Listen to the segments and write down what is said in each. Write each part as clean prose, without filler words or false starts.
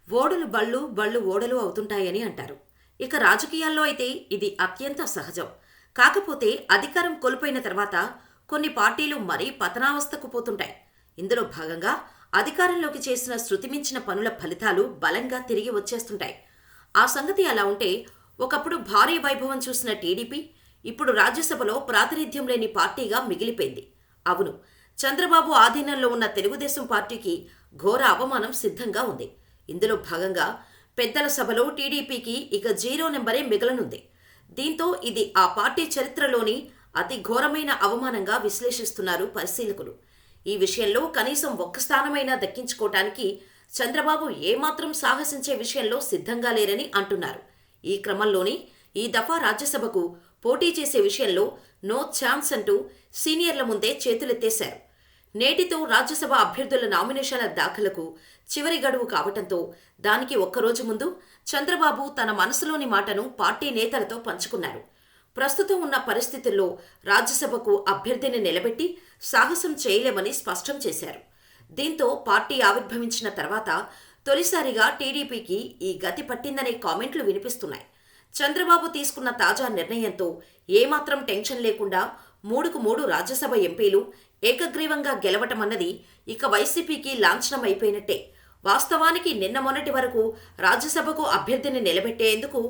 ఓడలు బళ్ళు, బళ్ళు ఓడలు అవుతుంటాయని అంటారు. ఇక రాజకీయాల్లో అయితే ఇది అత్యంత సహజం. కాకపోతే అధికారం కోల్పోయిన తర్వాత కొన్ని పార్టీలు మరీ పతనావస్థకు పోతుంటాయి. ఇందులో భాగంగా అధికారంలోకి చేసిన శృతిమించిన పనుల ఫలితాలు బలంగా తిరిగి వచ్చేస్తుంటాయి. ఆ సంగతి అలా ఉంటే ఒకప్పుడు భారీ వైభవం చూసిన టీడీపీ ఇప్పుడు రాజ్యసభలో ప్రాతినిధ్యం లేని పార్టీగా మిగిలిపోయింది. అవును, చంద్రబాబు ఆధీనంలో ఉన్న తెలుగుదేశం పార్టీకి ఘోర అవమానం సిద్ధంగా ఉంది. ఇందులో భాగంగా పెద్దల సభలో టీడీపీకి ఇక జీరో నెంబరే మిగలనుంది. దీంతో ఇది ఆ పార్టీ చరిత్రలోని అతి ఘోరమైన అవమానంగా విశ్లేషిస్తున్నారు పరిశీలకులు. ఈ విషయంలో కనీసం ఒక్క స్థానమైనా దక్కించుకోవటానికి చంద్రబాబు ఏమాత్రం సాహసించే విషయంలో సిద్ధంగా లేరని అంటున్నారు. ఈ క్రమంలోనే ఈ దఫా రాజ్యసభకు పోటీ చేసే విషయంలో నో ఛాన్స్ అంటూ సీనియర్ల ముందే చేతులెత్తేశారు. నేటితో రాజ్యసభ అభ్యర్థుల నామినేషన్ల దాఖలకు చివరి గడువు కావటంతో దానికి ఒక్కరోజు ముందు చంద్రబాబు తన మనసులోని మాటను పార్టీ నేతలతో పంచుకున్నారు. ప్రస్తుతం ఉన్న పరిస్థితుల్లో రాజ్యసభకు అభ్యర్థిని నిలబెట్టి సాహసం చేయలేమని స్పష్టం చేశారు. దీంతో పార్టీ ఆవిర్భవించిన తర్వాత తొలిసారిగా టీడీపీకి ఈ గతి పట్టిందనే కామెంట్లు వినిపిస్తున్నాయి. చంద్రబాబు తీసుకున్న తాజా నిర్ణయంతో ఏమాత్రం టెన్షన్ లేకుండా 3కు 3 రాజ్యసభ ఎంపీలు ఏకగ్రీవంగా గెలవటమన్నది ఇక వైసీపీకి లాంఛనం అయిపోయినట్టే. వాస్తవానికి నిన్న మొన్నటి వరకు రాజ్యసభకు అభ్యర్థిని నిలబెట్టేందుకు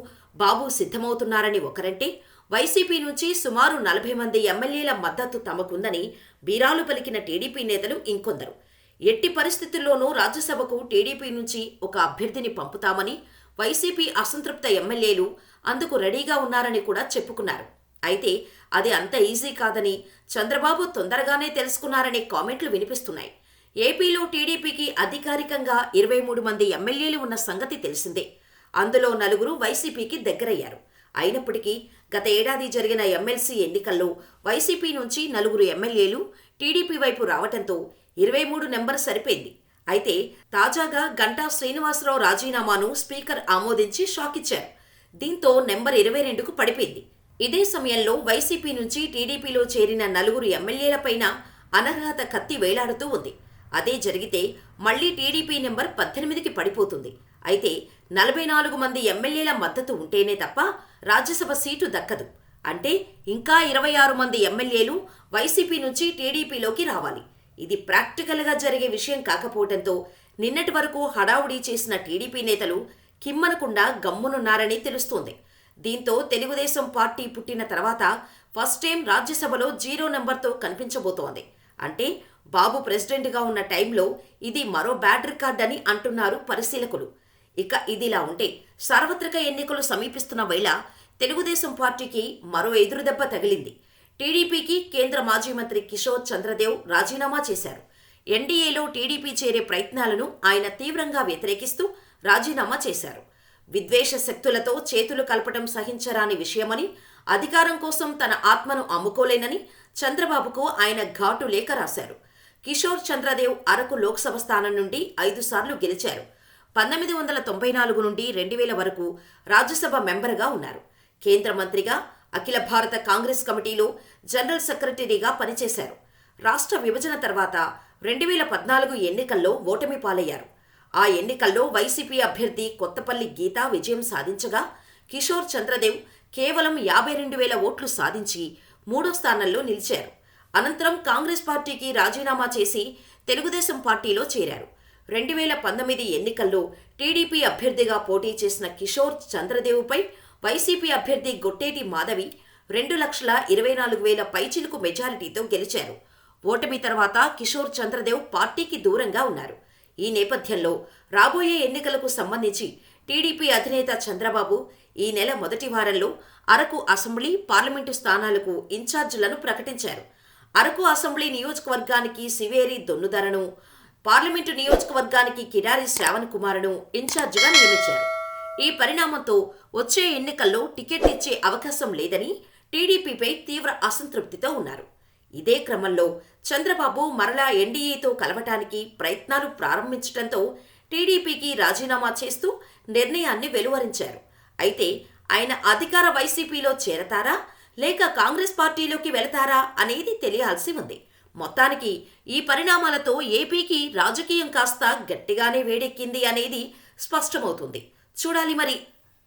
బాబు సిద్ధమవుతున్నారని ఒకరంటే, వైసీపీ నుంచి సుమారు 40 మంది ఎమ్మెల్యేల మద్దతు తమకుందని బీరాలు పలికిన టీడీపీ నేతలు ఇంకొందరు. ఎట్టి పరిస్థితుల్లోనూ రాజ్యసభకు టీడీపీ నుంచి ఒక అభ్యర్థిని పంపుతామని వైసీపీ అసంతృప్త ఎమ్మెల్యేలు అందుకు రెడీగా ఉన్నారని కూడా చెప్పుకున్నారు. అయితే అది అంత ఈజీ కాదని చంద్రబాబు తొందరగానే తెలుసుకున్నారనే కామెంట్లు వినిపిస్తున్నాయి. ఏపీలో టీడీపీకి అధికారికంగా 23 మంది ఎమ్మెల్యేలు ఉన్న సంగతి తెలిసిందే. అందులో 4 వైసీపీకి దగ్గరయ్యారు. అయినప్పటికీ గత ఏడాది జరిగిన ఎమ్మెల్సీ ఎన్నికల్లో వైసీపీ నుంచి 4 ఎమ్మెల్యేలు టీడీపీ వైపు రావటంతో 23 నెంబర్ సరిపోయింది. అయితే తాజాగా గంటా శ్రీనివాసరావు రాజీనామాను స్పీకర్ ఆమోదించి షాకిచ్చారు. దీంతో నెంబర్ 22కు పడిపోయింది. ఇదే సమయంలో వైసీపీ నుంచి టీడీపీలో చేరిన 4 ఎమ్మెల్యేలపైన అనర్హత కత్తి వేలాడుతూ ఉంది. అదే జరిగితే మళ్లీ టీడీపీ నెంబర్ 18కి పడిపోతుంది. అయితే 44 మంది ఎమ్మెల్యేల మద్దతు ఉంటేనే తప్ప రాజ్యసభ సీటు దక్కదు. అంటే ఇంకా 26 మంది ఎమ్మెల్యేలు వైసీపీ నుంచి టీడీపీలోకి రావాలి. ఇది ప్రాక్టికల్గా జరిగే విషయం కాకపోవడంతో నిన్నటి వరకు హడావుడి చేసిన టీడీపీ నేతలు కిమ్మనకుండా గమ్మునున్నారని తెలుస్తోంది. దీంతో తెలుగుదేశం పార్టీ పుట్టిన తర్వాత ఫస్ట్ టైం రాజ్యసభలో జీరో నెంబర్తో కనిపించబోతోంది. అంటే బాబు ప్రెసిడెంట్గా ఉన్న టైంలో ఇది మరో బ్యాడ్ రికార్డ్ అని అంటున్నారు పరిశీలకులు. ఇక ఇదిలా ఉంటే సార్వత్రిక ఎన్నికలు సమీపిస్తున్న వేళ తెలుగుదేశం పార్టీకి మరో ఎదురుదెబ్బ తగిలింది. టీడీపీకి కేంద్ర మాజీ మంత్రి కిషోర్ చంద్రదేవ్ రాజీనామా చేశారు. ఎన్డీఏలో టీడీపీ చేరే ప్రయత్నాలను ఆయన తీవ్రంగా వ్యతిరేకిస్తూ రాజీనామా చేశారు. విద్వేష శక్తులతో చేతులు కలపటం సహించరాని విషయమని, అధికారం కోసం తన ఆత్మను అమ్ముకోలేనని చంద్రబాబుకు ఆయన ఘాటు లేఖ రాశారు. కిషోర్ చంద్రదేవ్ అరకు లోక్సభ స్థానం నుండి 5 సార్లు గెలిచారు. 1994 నుండి 2000 వరకు రాజ్యసభ మెంబర్గా ఉన్నారు. కేంద్ర మంత్రిగా, అఖిల భారత కాంగ్రెస్ కమిటీలో జనరల్ సెక్రటరీగా పనిచేశారు. రాష్ట్ర విభజన తర్వాత 2014 ఎన్నికల్లో ఓటమి పాలయ్యారు. ఆ ఎన్నికల్లో వైసీపీ అభ్యర్థి కొత్తపల్లి గీత విజయం సాధించగా కిషోర్ చంద్రదేవ్ కేవలం 52,000 ఓట్లు సాధించి 3వ స్థానంలో నిలిచారు. అనంతరం కాంగ్రెస్ పార్టీకి రాజీనామా చేసి తెలుగుదేశం పార్టీలో చేరారు. 2019 ఎన్నికల్లో టీడీపీ అభ్యర్థిగా పోటీ చేసిన కిషోర్ చంద్రదేవ్పై వైసీపీ అభ్యర్థి గొట్టేటి మాధవి 2,24,000 పైచిలుకు మెజారిటీతో గెలిచారు. ఓటమి తర్వాత కిషోర్ చంద్రదేవ్ పార్టీకి దూరంగా ఉన్నారు. ఈ నేపథ్యంలో రాబోయే ఎన్నికలకు సంబంధించి టీడీపీ అధినేత చంద్రబాబు ఈ నెల మొదటి వారంలో అరకు అసెంబ్లీ, పార్లమెంటు స్థానాలకు ఇన్ఛార్జీలను ప్రకటించారు. అరకు అసెంబ్లీ నియోజకవర్గానికి సివేరి దొన్నుదరను, పార్లమెంటు నియోజకవర్గానికి కిడారి శ్రావణ్ కుమార్ను ఇన్ఛార్జిగా నియమించారు. ఈ పరిణామంతో వచ్చే ఎన్నికల్లో టికెట్ ఇచ్చే అవకాశం లేదని టీడీపీపై తీవ్ర అసంతృప్తితో ఉన్నారు. ఇదే క్రమంలో చంద్రబాబు మరలా ఎన్డీఏతో కలవటానికి ప్రయత్నాలు ప్రారంభించడంతో టీడీపీకి రాజీనామా చేస్తూ నిర్ణయాన్ని వెలువరించారు. అయితే ఆయన అధికార వైసీపీలో చేరతారా లేక కాంగ్రెస్ పార్టీలోకి వెళతారా అనేది తెలియాల్సి ఉంది. మొత్తానికి ఈ పరిణామాలతో ఏపీకి రాజకీయం కాస్త గట్టిగానే వేడెక్కింది అనేది స్పష్టమవుతుంది. చూడాలి మరి.